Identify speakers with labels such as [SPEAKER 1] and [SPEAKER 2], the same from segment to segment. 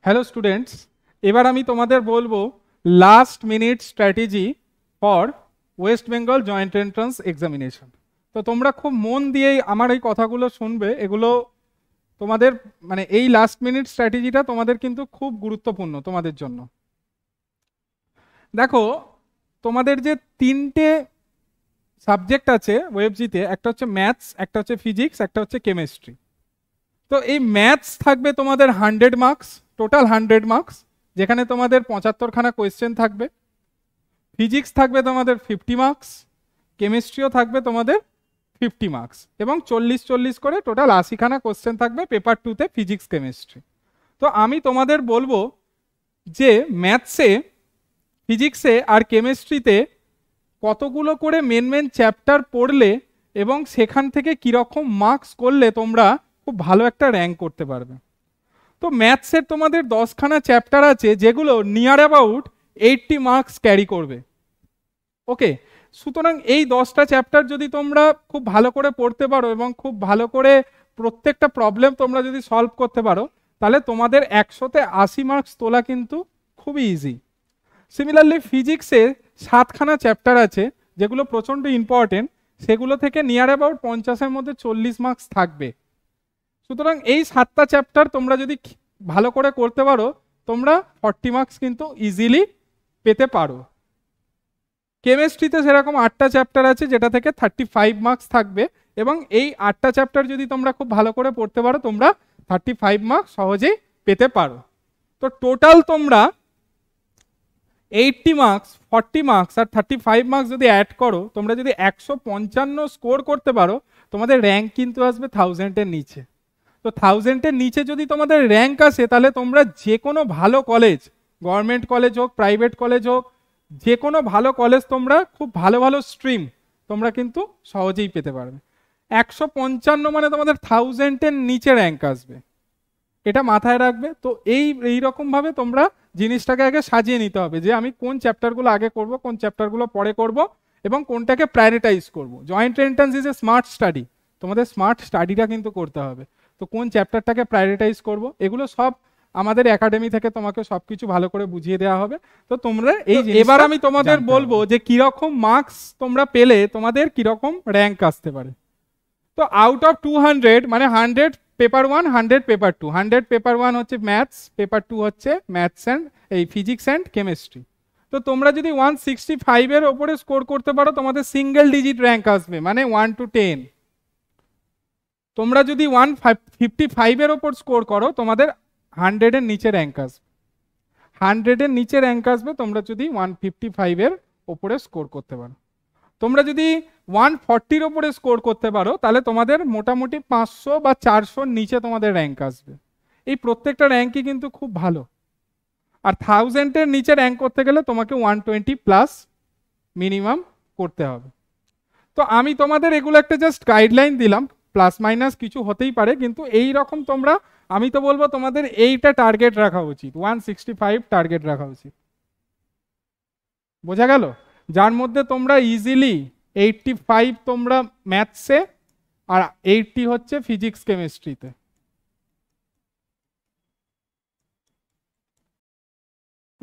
[SPEAKER 1] Hello students, এবার আমি তোমাদের বলবো last minute strategy for West Bengal joint entrance examination. তো তোমরা খুব মন দিয়েই আমার এই কথাগুলো শুনবে। এগুলো তোমাদের মানে এই লাস্ট মিনিট স্ট্র্যাটেজিটা তোমাদের কিন্তু খুব গুরুত্বপূর্ণ তোমাদের জন্য। দেখো, তোমাদের যে তিনটে সাবজেক্ট আছে ওয়েবজিতে, একটা হচ্ছে ম্যাথস, একটা হচ্ছে ফিজিক্স, একটা হচ্ছে কেমিস্ট্রি। তো এই ম্যাথস থাকবে তোমাদের 100 মার্কস, টোটাল 100 মার্কস, যেখানে তোমাদের 75খানা কোয়েশ্চেন থাকবে। ফিজিক্স থাকবে তোমাদের 50 মার্কস, কেমিস্ট্রিও থাকবে তোমাদের 50 মার্কস, এবং 40-40 করে টোটাল 80খানা কোয়েশ্চেন থাকবে পেপার 2তে ফিজিক্স কেমিস্ট্রি। তো আমি তোমাদের বলবো যে ম্যাথসে, ফিজিক্সে আর কেমিস্ট্রিতে কতগুলো করে মেন চ্যাপ্টার পড়লে এবং সেখান থেকে কীরকম মার্কস করলে তোমরা খুব ভালো একটা র্যাঙ্ক করতে পারবে। তো ম্যাথসের তোমাদের 10খানা চ্যাপ্টার আছে যেগুলো নিয়ার অ্যাবাউট 80 মার্কস ক্যারি করবে। ওকে, সুতরাং এই 10টা চ্যাপ্টার যদি তোমরা খুব ভালো করে পড়তে পারো এবং খুব ভালো করে প্রত্যেকটা প্রবলেম তোমরা যদি সলভ করতে পারো, তাহলে তোমাদের 100তে 80 মার্কস তোলা কিন্তু খুবই ইজি। সিমিলারলি ফিজিক্সে 7খানা চ্যাপ্টার আছে যেগুলো প্রচণ্ড ইম্পর্টেন্ট, সেগুলো থেকে নিয়ার অ্যাবাউট 50-এর মধ্যে 40 মার্কস থাকবে। সুতরাং এই 7টা চ্যাপ্টার তোমরা যদি ভালো করে করতে পারো, তোমরা 40 মার্কস কিন্তু ইজিলি পেতে পারো। কেমিস্ট্রিতে সেরকম 8টা চ্যাপ্টার আছে যেটা থেকে 35 মার্কস থাকবে, এবং এই 8টা চ্যাপ্টার যদি তোমরা খুব ভালো করে পড়তে পারো, তোমরা 35 মার্কস সহজেই পেতে পারো। তো টোটাল তোমরা 80 মার্কস, 40 মার্কস আর 35 মার্কস যদি অ্যাড করো, তোমরা যদি 155 স্কোর করতে পারো, তোমাদের র্যাঙ্ক কিন্তু আসবে 1000-এর নিচে। তো 1000-এর নিচে যদি তোমাদের র্যাঙ্ক আসে, তাহলে তোমরা যে কোনো ভালো কলেজ, গভর্নমেন্ট কলেজ হোক, প্রাইভেট কলেজ হোক, যে কোনো ভালো কলেজ তোমরা খুব ভালো ভালো স্ট্রিম তোমরা কিন্তু সহজেই পেতে পারবে। 155 মানে তোমাদের 1000-এর নিচে র্যাঙ্ক আসবে, এটা মাথায় রাখবে। তো এই রকম ভাবে তোমরা জিনিসটাকে আগে সাজিয়ে নিতে হবে যে আমি কোন চ্যাপ্টারগুলো আগে করব, কোন চ্যাপ্টারগুলো পরে করব, এবং কোনটাকে প্রায়োরিটাইজ করব। Joint entrance is a smart study, তোমাদের স্মার্ট স্টাডিটা কিন্তু করতে হবে। তো কোন চ্যাপ্টারটাকে প্রায়োরিটাইজ করব, এগুলো সব আমাদের একাডেমি থেকে তোমাকে সবকিছু ভালো করে বুঝিয়ে দেওয়া হবে। তো তোমরা এবার আমি তোমাদের বলবো যে কিরকম মার্কস তোমরা পেলে তোমাদের কিরকম র্যাঙ্ক আসতে পারে। তো আউট অফ 200, মানে 100 পেপার 1, 100 পেপার 2। 100 পেপার 1 হচ্ছে ম্যাথস, পেপার 2 হচ্ছে maths and physics and chemistry. তো তোমরা যদি 165-এর ওপরে স্কোর করতে পারো, তোমাদের সিঙ্গেল ডিজিট র্যাঙ্ক আসবে, মানে 1 to 10। তোমরা যদি 155-এর ওপর স্কোর করো, তোমাদের 100-এর নিচে র্যাঙ্ক আসবে। 100-এর নিচে র্যাঙ্ক আসবে তোমরা যদি 155-এর ওপরে স্কোর করতে পারো। তোমরা যদি 140-র ওপরে স্কোর করতে পারো, তাহলে তোমাদের মোটামুটি 500 বা 400-র নিচে তোমাদের র্যাঙ্ক আসবে। এই প্রত্যেকটা র্যাঙ্কই কিন্তু খুব ভালো। আর 1000-এর নিচে র্যাঙ্ক করতে গেলে তোমাকে 120+ মিনিমাম করতে হবে। তো আমি তোমাদের এগুলো একটা জাস্ট গাইডলাইন দিলাম, প্লাস মাইনাস কিছু হতেই পারে, কিন্তু এই রকম তোমরা, আমি তো বলবো তোমাদের এইটা টার্গেট রাখা উচিত, 165 টার্গেট রাখা উচিত। বোঝা গেল? যার মধ্যে তোমরা ইজিলি 85 তোমরা ম্যাথসে আর 80 হচ্ছে ফিজিক্স কেমিস্ট্রিতে।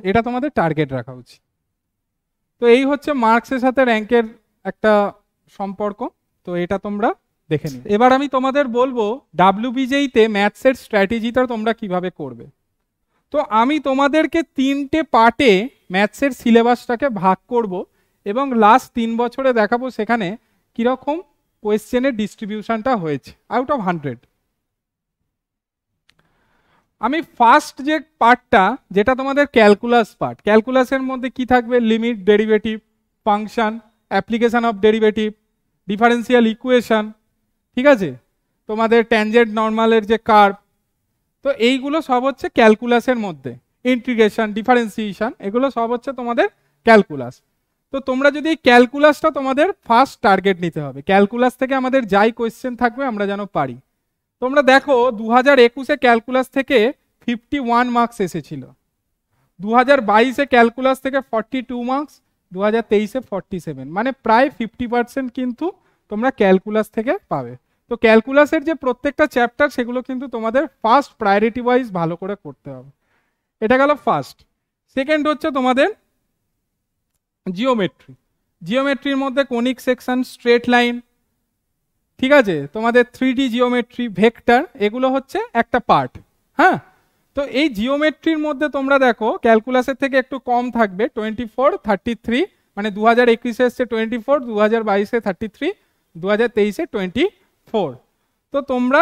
[SPEAKER 1] এটা তোমাদের টার্গেট রাখা উচিত। তো এই হচ্ছে মার্কসের সাথে র্যাঙ্কের একটা সম্পর্ক। তো এটা তোমরা দেখে নিও। এবার আমি তোমাদের বলবো WBJতে ম্যাথসের স্ট্র্যাটেজিটা তোমরা কিভাবে করবে। তো আমি তোমাদেরকে 3টে পার্টে ম্যাথসের সিলেবাসটাকে ভাগ করব, এবং লাস্ট 3 বছরে দেখাবো সেখানে কিরকম কোয়েশ্চেনের ডিস্ট্রিবিউশনটা হয়েছে আউট অফ 100। আমি ফার্স্ট যে পার্টটা, যেটা তোমাদের ক্যালকুলাস পার্ট, ক্যালকুলাসের মধ্যে কি থাকবে, limit, derivative, function, application of derivative, differential equation, ঠিক আছে, তোমাদের ট্যানজেন্ট নর্মালের যে কার্ভ। তো এইগুলো সব হচ্ছে ক্যালকুলাসের মধ্যে, ইন্টিগ্রেশন, ডিফারেন্সিয়েশন, এগুলো সব হচ্ছে তোমাদের ক্যালকুলাস। তো তোমরা যদি ক্যালকুলাসটা তোমাদের ফার্স্ট টার্গেট নিতে হবে, ক্যালকুলাস থেকে আমাদের যাই কোয়েশ্চেন থাকবে আমরা যেন পারি। তোমরা দেখো 2021-এ ক্যালকুলাস থেকে 51 মার্কস এসেছিল, 2022-এ ক্যালকুলাস থেকে 42 মার্কস, 2023-এ 47, মানে প্রায় 50% কিন্তু তোমরা ক্যালকুলাস থেকে পাবে। তো ক্যালকুলাসের যে প্রত্যেকটা চ্যাপ্টার, সেগুলো কিন্তু তোমাদের ফার্স্ট প্রায়োরিটি ওয়াইজ ভালো করে করতে হবে। এটা গেল ফার্স্ট। সেকেন্ড হচ্ছে তোমাদের জিওমেট্রি। জিওমেট্রির মধ্যে কোনিক সেকশন, স্ট্রেট লাইন, ঠিক আছে, তোমাদের 3D জিওমেট্রি, ভেক্টর, এগুলো হচ্ছে একটা পার্ট। হ্যাঁ, তো এই জিওমেট্রির মধ্যে তোমরা দেখো ক্যালকুলাসের থেকে একটু কম থাকবে, 24, 33, মানে 2021-এ এসছে 24, 2022-এ 33, 2023-এ 24। তো তোমরা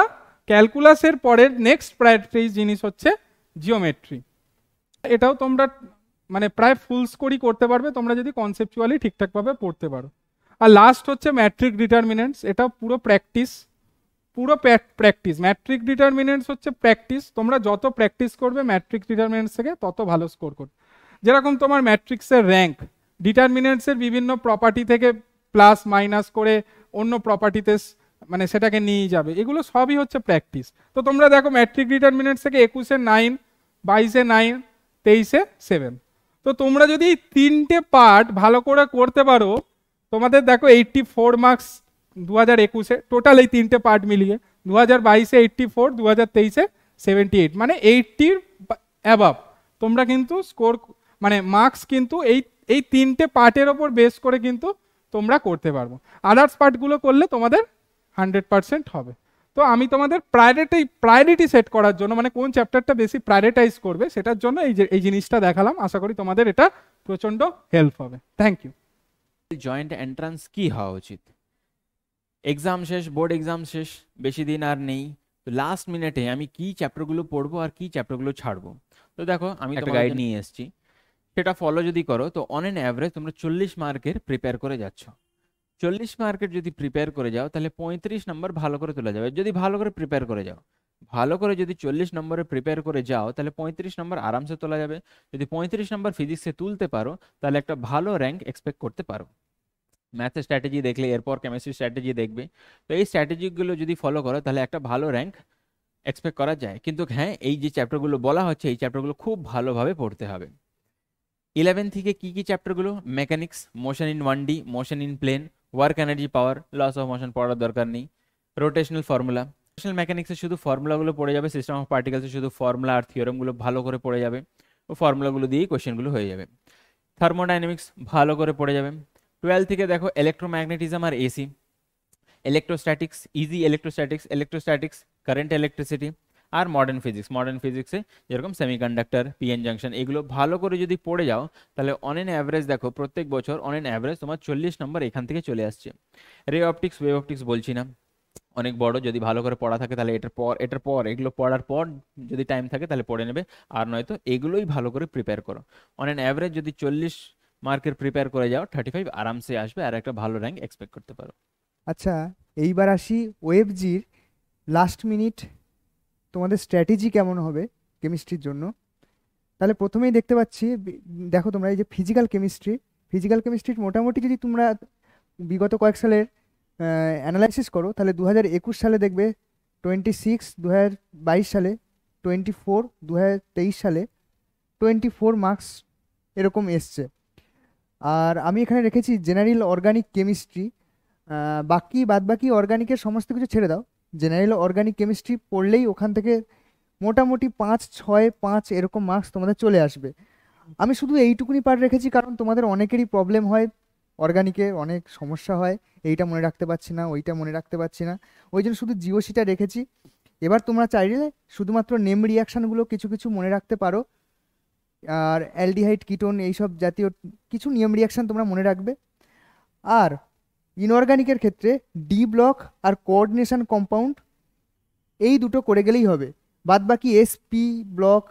[SPEAKER 1] ক্যালকুলাসের পরের নেক্সট প্রায়োরিটি জিনিস হচ্ছে জিওমেট্রি। এটাও তোমরা মানে প্রায় ফুল স্কোরই করতে পারবে তোমরা যদি কনসেপচুয়ালি ঠিকঠাকভাবে পড়তে পারো। আর লাস্ট হচ্ছে ম্যাট্রিক ডিটারমিনেন্টস। এটা পুরো প্র্যাকটিস, পুরো প্র্যাকটিস। ম্যাট্রিক ডিটারমিনেন্টস হচ্ছে প্র্যাকটিস। তোমরা যত প্র্যাকটিস করবে ম্যাট্রিক ডিটারমিনেন্টস থেকে তত ভালো স্কোর করবে। যেরকম তোমার ম্যাট্রিক্সের র্যাঙ্ক ডিটারমিনেন্টসের বিভিন্ন প্রপার্টি থেকে প্লাস মাইনাস করে অন্য প্রপার্টিতে মানে সেটাকে নিয়ে যাবে, এগুলো সবই হচ্ছে প্র্যাকটিস। তো তোমরা দেখো ম্যাট্রিক ডিটারমিনেন্টস থেকে 21-এ 9, 22-এ 9, 23-এ 7। তো তোমরা যদি তিনটে পার্ট ভালো করে করতে পারো, তোমাদের দেখো 84 মার্কস 2021-এ টোটাল, এই তিনটে পার্ট মিলিয়ে। 2022-এ 84, 2023-এ 78, মানে 80 অ্যাবাভ তোমরা কিন্তু স্কোর, মানে মার্কস কিন্তু এই তিনটে পার্টের ওপর বেস করে কিন্তু তোমরা করতে পারবো। আদার্স পার্টগুলো করলে তোমাদের 100% হবে। তো আমি তোমাদের প্রায়োরিটি সেট করার জন্য, মানে কোন চ্যাপ্টারটা বেশি প্রায়োরিটাইজ করবে সেটার জন্য এই জিনিসটা দেখালাম। আশা করি তোমাদের এটা প্রচন্ড হেল্প হবে। Thank you.
[SPEAKER 2] জয়েন্ট এন্ট্রান্স কি হওয়া উচিত? এক্সাম শেষ, বোর্ড এক্সাম শেষ, বেশি দিন আর নেই। তো লাস্ট মিনিটে আমি কি চ্যাপ্টারগুলো পড়বো আর কি চ্যাপ্টারগুলো ছাড়বো, তো দেখো আমি একটা গাইড নিয়ে এসেছি, সেটা ফলো যদি করো তো অন এন অ্যাভারেজ তোমরা 40 মার্কের প্রিপেয়ার করে যাচ্ছ। 40 মার্কের যদি প্রিপেয়ার করে যাও তাহলে 35 নম্বর ভালো করে তোলা যাবে, যদি ভালো করে প্রিপেয়ার করে যাও। ভালো করে যদি 40 নম্বরে প্রিপেয়ার করে যাও তাহলে 35 নম্বর আরামসে তোলা যাবে। যদি 35 নম্বর ফিজিক্সে তুলতে পারো তাহলে একটা ভালো র্যাঙ্ক এক্সপেক্ট করতে পারো। ম্যাথের স্ট্র্যাটেজি দেখলে এরপর কেমিস্ট্রি স্ট্র্যাটেজি দেখবে, তো এই স্ট্র্যাটেজিগুলো যদি ফলো করো তাহলে একটা ভালো র্যাঙ্ক এক্সপেক্ট করা যায়। কিন্তু হ্যাঁ, এই যে চ্যাপ্টারগুলো বলা হচ্ছে এই চ্যাপ্টারগুলো খুব ভালোভাবে পড়তে হবে। 11 থেকে কি কি চ্যাপ্টারগুলো? Mechanics, motion in 1D, motion in plane, work energy power, laws of motion পড়ার দরকার নেই। রোটেশনাল ফর্মুলা, রোটেশনাল মেকানিক্সে শুধু ফর্মুলাগুলো পড়ে যাবে, সিস্টেম অফ পার্টিকেলসে শুধু ফর্মুলা আর থিওরেমগুলো ভালো করে পড়ে যাবে, ও ফর্মুলাগুলো দিয়েই কোয়েশ্চেনগুলো হয়ে যাবে। থার্মোডাইনামিক্স ভালো করে পড়ে যাবে। 12 থেকে দেখো ইলেকট্রোম্যাগনেটিজম আর AC, electrostatics, easy electrostatics, current electricity, আর মডার্ন ফিজিক্স। মডার্ন ফিজিক্সে যেরকম সেমিকন্ডাক্টর, পিএন জাংশন, এগুলো ভালো করে যদি পড়ে যাও তাহলে অন এন অ্যাভারেজ দেখো প্রত্যেক বছর অন এন অ্যাভারেজ তোমার 40 নম্বর এখান থেকে চলে আসছে। রে অপটিক্স, ওয়েভ অপটিক্স বলছি না, অনেক বড়, যদি ভালো করে পড়া থাকে তাহলে এটার পর এগুলো পড়ার পর যদি টাইম থাকে তাহলে পড়ে নেবে, আর নয়তো এগুলোই ভালো করে প্রিপেয়ার করো। অন এন অ্যাভারেজ যদি 40 মার্কের প্রিপেয়ার করে যাও 35 আরামসে আসবে আর একটা ভালো র্যাঙ্ক এক্সপেক্ট করতে পারো।
[SPEAKER 3] আচ্ছা, এইবার আসি ওয়েবজির লাস্ট মিনিট তোমাদের স্ট্র্যাটেজি কেমন হবে কেমিস্ট্রির জন্য। তাহলে প্রথমেই দেখতে পাচ্ছি, দেখো তোমরা এই যে ফিজিক্যাল কেমিস্ট্রির মোটামুটি যদি তোমরা বিগত কয়েক সালের অ্যানালাইসিস করো তাহলে 2021 সালে দেখবে 26, 2022 সালে 24, 2023 সালে 24 মার্কস এরকম এসছে। আর আমি এখানে রেখেছি জেনারেল অর্গানিক কেমিস্ট্রি, বাদবাকি অর্গানিকের সমস্ত কিছু ছেড়ে দাও, জেনারেল অর্গানিক কেমিস্ট্রি পড়লেই ওখান থেকে মোটামুটি 5, 6, 5 এরকম মার্কস তোমাদের চলে আসবে। আমি শুধু এইটুকুনি পার্ট রেখেছি কারণ তোমাদের অনেকেরই প্রবলেম হয়, অর্গানিকে অনেক সমস্যা হয়, এইটা মনে রাখতে পারছি না, ওইটা মনে রাখতে পারছি না, ওই জন্য শুধু জিওসিটা রেখেছি। এবার তোমরা চাইলে শুধুমাত্র নেম রিয়াকশানগুলো কিছু কিছু মনে রাখতে পারো, আর অ্যালডিহাইড, কিটোন, এইসব জাতীয় কিছু নিয়ম রিয়াকশান তোমরা মনে রাখবে। আর ইনঅর্গানিকের ক্ষেত্রে ডি ব্লক আর কোঅর্ডিনেশন কম্পাউন্ড এই দুটো করে গেলেই হবে। বাদবাকি এসপি ব্লক,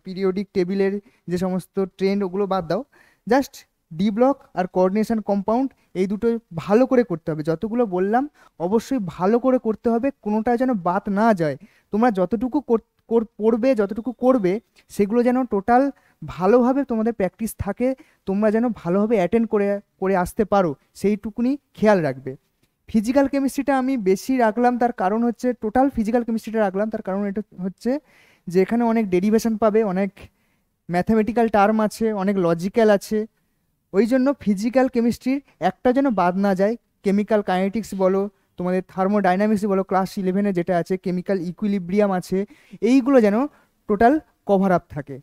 [SPEAKER 3] পিরিয়ডিক টেবিলের যে সমস্ত ট্রেন্ড ওগুলো বাদ দাও, জাস্ট ডি ব্লক আর কোঅর্ডিনেশন কম্পাউন্ড এই দুটো ভালো করে করতে হবে। যতগুলো বললাম অবশ্যই ভালো করে করতে হবে, কোনোটা যেন বাদ না যায়। তোমরা যতটুকু পড়বে, যতটুকু করবে সেগুলো যেন টোটাল ভালোভাবে তোমাদের প্র্যাকটিস থাকে, তোমরা যেন ভালোভাবে অ্যাটেন্ড করে আসতে পারো, সেইটুকুনি খেয়াল রাখবে। ফিজিক্যাল কেমিস্ট্রিটা আমি বেশি রাখলাম, তার কারণ হচ্ছে টোটাল ফিজিক্যাল কেমিস্ট্রিটা রাখলাম, তার কারণ এটা হচ্ছে যে এখানে অনেক ডেরিভেশন পাবে, অনেক ম্যাথামেটিক্যাল টার্ম আছে, অনেক লজিক্যাল আছে, ওই জন্য ফিজিক্যাল কেমিস্ট্রির একটা যেন বাদ না যায়। কেমিক্যাল কাইনেটিক্স বলো, তোমাদের থার্মোডাইনামিক্স বলো, ক্লাস 11-এ যেটা আছে কেমিক্যাল ইকুইলিব্রিয়াম আছে, এইগুলো যেন টোটাল কভার আপ থাকে।